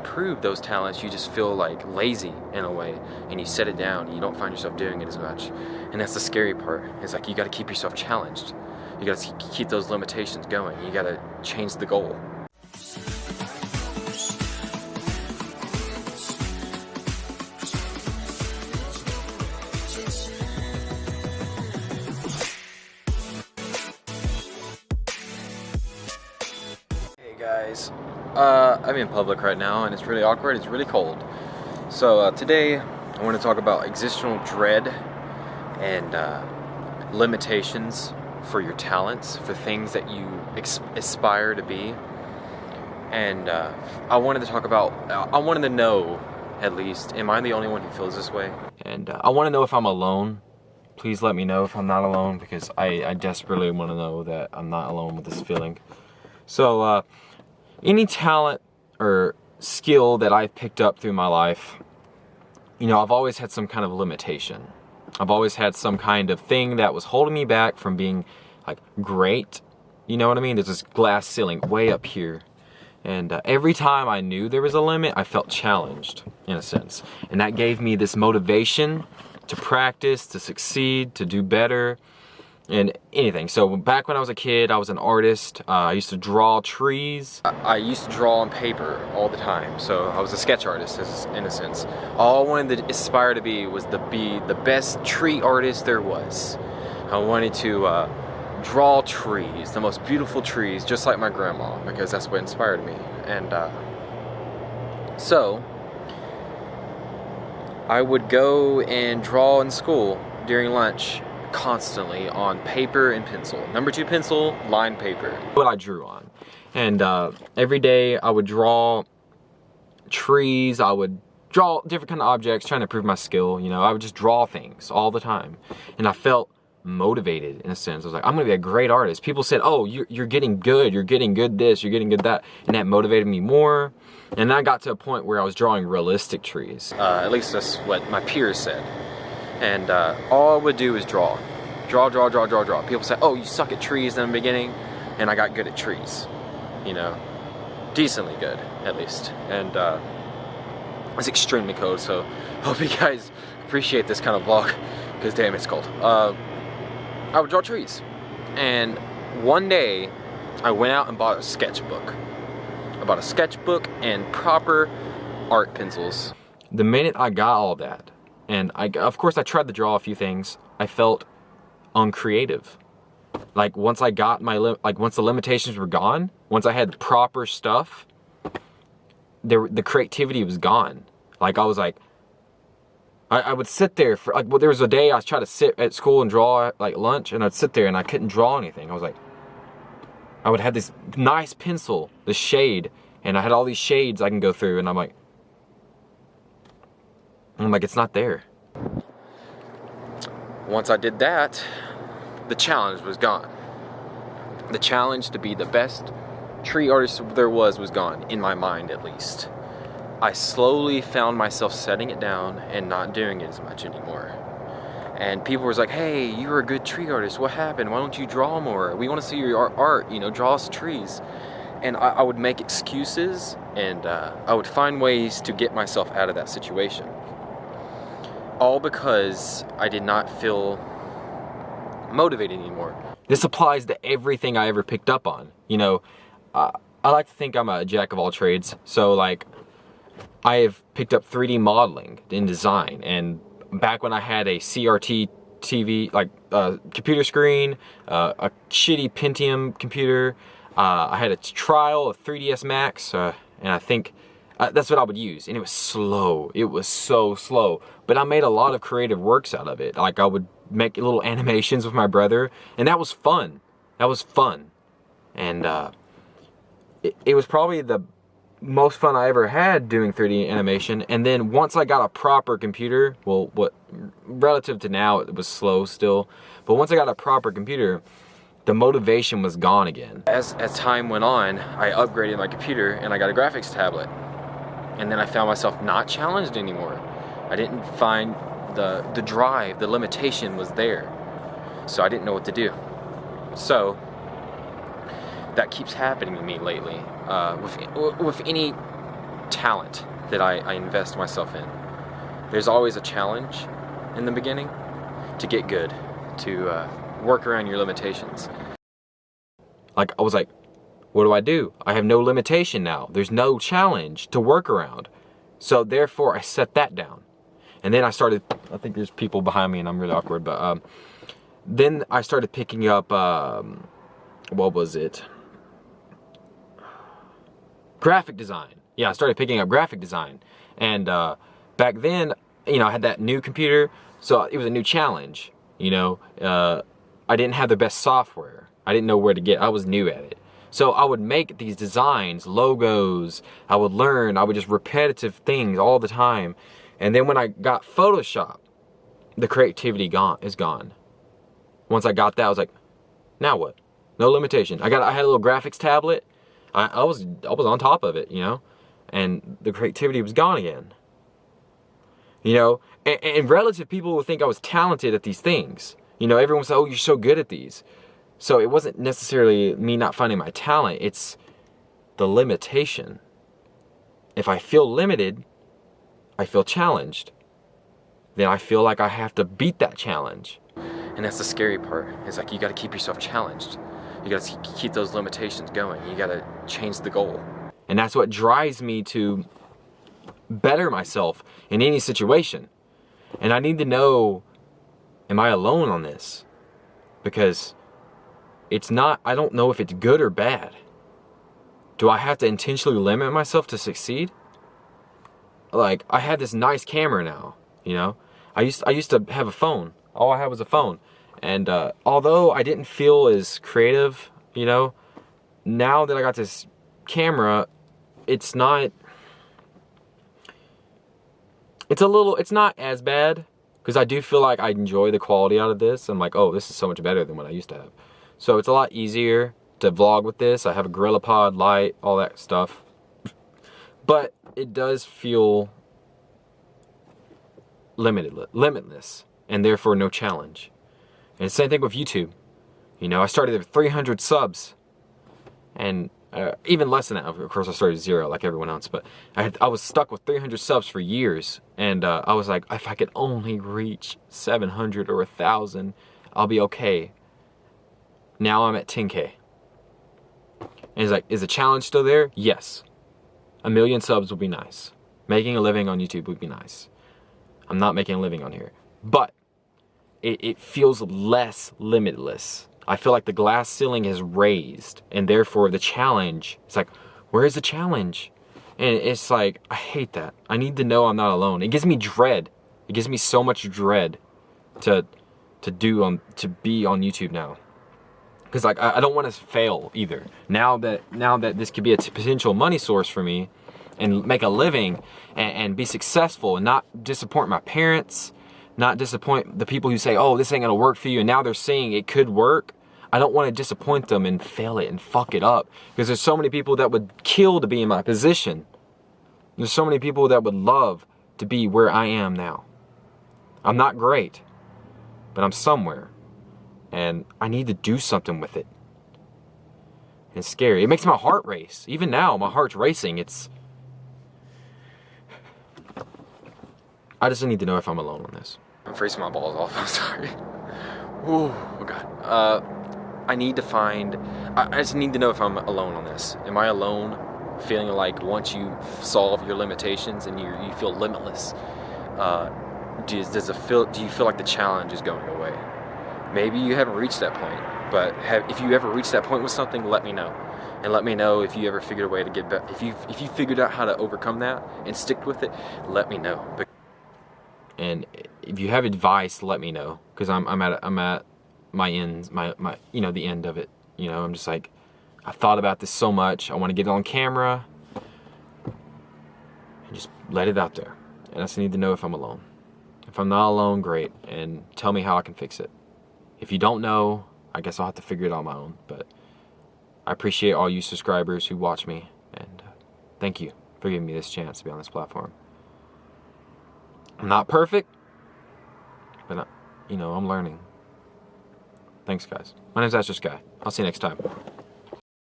improve those talents, you just feel like lazy in a way, and you set it down and you don't find yourself doing it as much. And that's the scary part. It's like you got to keep yourself challenged. You got to keep those limitations going. You got to change the goal. Guys, I'm in public right now and it's really awkward, it's really cold. So today I want to talk about existential dread and limitations for your talents, for things that you aspire to be. And I wanted to know, at least, am I the only one who feels this way? And I want to know if I'm alone. Please let me know if I'm not alone, because I desperately want to know that I'm not alone with this feeling. So, any talent or skill that I've picked up through my life, you know, I've always had some kind of limitation. I've always had some kind of thing that was holding me back from being, like, great. You know what I mean? There's this glass ceiling way up here. And every time I knew there was a limit, I felt challenged, in a sense. And that gave me this motivation to practice, to succeed, to do better. And anything. So back when I was a kid, I was an artist. I used to draw trees. I used to draw on paper all the time. So I was a sketch artist, in a sense. All I wanted to aspire to be was to be the best tree artist there was. I wanted to draw trees, the most beautiful trees, just like my grandma, because that's what inspired me. And so I would go and draw in school during lunch, constantly on paper and pencil. Number 2 pencil, lined paper. What I drew on. And every day I would draw trees, I would draw different kind of objects, trying to improve my skill. You know, I would just draw things all the time. And I felt motivated, in a sense. I was like, I'm gonna be a great artist. People said, oh, you're getting good this, you're getting good that. And that motivated me more. And then I got to a point where I was drawing realistic trees. At least that's what my peers said. And all I would do is draw. Draw. People say, oh, you suck at trees in the beginning. And I got good at trees. You know, decently good, at least. And it's extremely cold, so hope you guys appreciate this kind of vlog, because damn, it's cold. I would draw trees. And one day, I went out and bought a sketchbook. I bought a sketchbook and proper art pencils. The minute I got all that, and of course I tried to draw a few things, I felt uncreative. Like once I got once the limitations were gone, once I had proper stuff, the creativity was gone. Like I was like, I would sit there for like, well, there was a day I was trying to sit at school and draw at like lunch, and I'd sit there and I couldn't draw anything. I was like, I would have this nice pencil, this shade, and I had all these shades I can go through, and I'm like, it's not there. Once I did that, the challenge was gone. The challenge to be the best tree artist there was gone, in my mind at least. I slowly found myself setting it down and not doing it as much anymore. And people were like, hey, you're a good tree artist, what happened? Why don't you draw more? We want to see your art, you know, draw us trees. And I would make excuses, and I would find ways to get myself out of that situation. All because I did not feel motivated anymore. This applies to everything I ever picked up on. You know, I like to think I'm a jack of all trades. So like, I have picked up 3D modeling in design. And back when I had a CRT TV, like computer screen, a shitty Pentium computer, I had a trial of 3ds Max, and I think that's what I would use, and it was slow. It was so slow, but I made a lot of creative works out of it. Like I would make little animations with my brother, and that was fun. That was fun, and it was probably the most fun I ever had doing 3D animation. And then once I got a proper computer, well, what relative to now, it was slow still, but once I got a proper computer, the motivation was gone again. As time went on, I upgraded my computer and I got a graphics tablet. And then I found myself not challenged anymore. I didn't find the drive, the limitation was there. So I didn't know what to do. So that keeps happening to me lately. With any talent that I invest myself in. There's always a challenge in the beginning to get good, to work around your limitations. Like, I was like, what do? I have no limitation now. There's no challenge to work around. So therefore I set that down. And then I started, I think there's people behind me and I'm really awkward, but then I started picking up, what was it? Graphic design. Yeah, I started picking up graphic design. And back then, you know, I had that new computer, so it was a new challenge. You know, I didn't have the best software. I didn't know where to get, I was new at it. So I would make these designs, logos, I would learn, I would just repetitive things all the time. And then when I got Photoshop, the creativity is gone. Once I got that, I was like, now what? No limitation. I had a little graphics tablet. I was on top of it, you know, and the creativity was gone again. You know, and relative people would think I was talented at these things. You know, everyone said, oh, you're so good at these. So it wasn't necessarily me not finding my talent, it's the limitation. If I feel limited, I feel challenged. Then I feel like I have to beat that challenge. And that's the scary part. It's like you gotta keep yourself challenged. You gotta keep those limitations going. You gotta change the goal. And that's what drives me to better myself in any situation. And I need to know, am I alone on this? Because it's not, I don't know if it's good or bad. Do I have to intentionally limit myself to succeed? Like, I had this nice camera now, you know? I used to have a phone. All I had was a phone. And although I didn't feel as creative, you know, now that I got this camera, it's not as bad, because I do feel like I enjoy the quality out of this. I'm like, oh, this is so much better than what I used to have. So it's a lot easier to vlog with this. I have a GorillaPod light, all that stuff. But it does feel limitless, and therefore no challenge. And same thing with YouTube. You know, I started at 300 subs, and even less than that. Of course, I started at 0 like everyone else, but I was stuck with 300 subs for years, and I was like, if I could only reach 700 or 1,000, I'll be okay. Now I'm at 10K. And it's like, is the challenge still there? Yes. 1 million subs would be nice. Making a living on YouTube would be nice. I'm not making a living on here. But it feels less limitless. I feel like the glass ceiling is raised, and therefore the challenge, it's like, where's the challenge? And it's like, I hate that. I need to know I'm not alone. It gives me dread. It gives me so much dread to be on YouTube now. Because like I don't want to fail either. Now that this could be a potential money source for me, and make a living, and be successful, and not disappoint my parents, not disappoint the people who say, oh, this ain't gonna work for you, and now they're saying it could work. I don't want to disappoint them and fail it and fuck it up, because there's so many people that would kill to be in my position. There's so many people that would love to be where I am now. I'm not great, but I'm somewhere. And I need to do something with it. It's scary. It makes my heart race. Even now, my heart's racing. I just need to know if I'm alone on this. I'm freezing my balls off. I'm sorry. Ooh, oh God. I just need to know if I'm alone on this. Am I alone, feeling like once you solve your limitations and you feel limitless, do you feel like the challenge is going away? Maybe you haven't reached that point, but if you ever reached that point with something, let me know. And let me know if you ever figured a way to get better. If you figured out how to overcome that and stick with it, let me know. And if you have advice, let me know, because I'm at my ends, you know, the end of it. You know, I'm just like, I've thought about this so much. I want to get it on camera and just let it out there. And I just need to know if I'm alone. If I'm not alone, great, and tell me how I can fix it. If you don't know, I guess I'll have to figure it out on my own. But I appreciate all you subscribers who watch me, and thank you for giving me this chance to be on this platform. I'm not perfect, but you know, I'm learning. Thanks, guys. My name's Asher Sky. I'll see you next time.